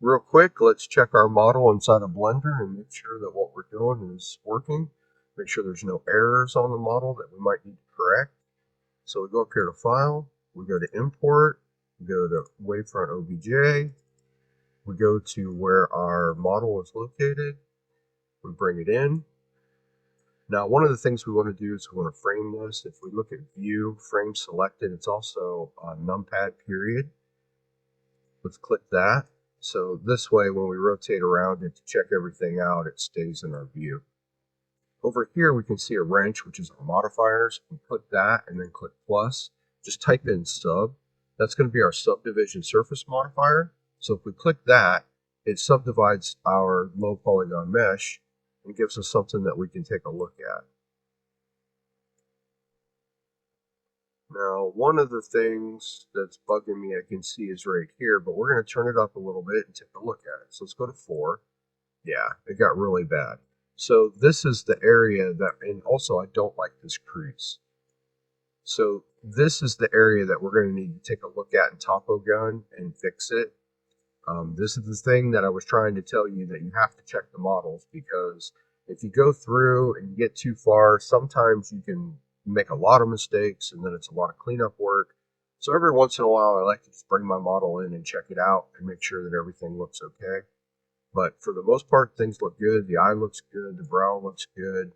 Real quick, let's check our model inside of Blender and make sure that what we're doing is working. Make sure there's no errors on the model that we might need to correct. So we go up here to File, we go to Import, we go to Wavefront OBJ, we go to where our model is located, we bring it in. Now, one of the things we want to do is we want to frame this. If we look at View, Frame Selected, it's also a numpad period. Let's click that. So this way, when we rotate around it to check everything out, it stays in our view. Over here, we can see a wrench, which is our modifiers. We click that and then click plus. Just type in sub. That's going to be our subdivision surface modifier. So if we click that, it subdivides our low polygon mesh and gives us something that we can take a look at. Now, one of the things that's bugging me I can see is right here, but we're going to turn it up a little bit and take a look at it. So let's go to 4. Yeah, it got really bad. So this is the area that, and also I don't like this crease. So this is the area that we're going to need to take a look at in Topo Gun and fix it. This is the thing that I was trying to tell you, that you have to check the models, because if you go through and you get too far, sometimes you can make a lot of mistakes and then it's a lot of cleanup work. So every once in a while I like to just bring my model in and check it out and make sure that everything looks okay. But for the most part, things look good. The eye looks good. The brow looks good.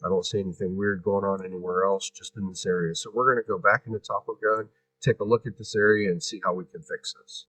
I don't see anything weird going on anywhere else, just in this area. So we're going to go back into Topo Gun, take a look at this area and see how we can fix this.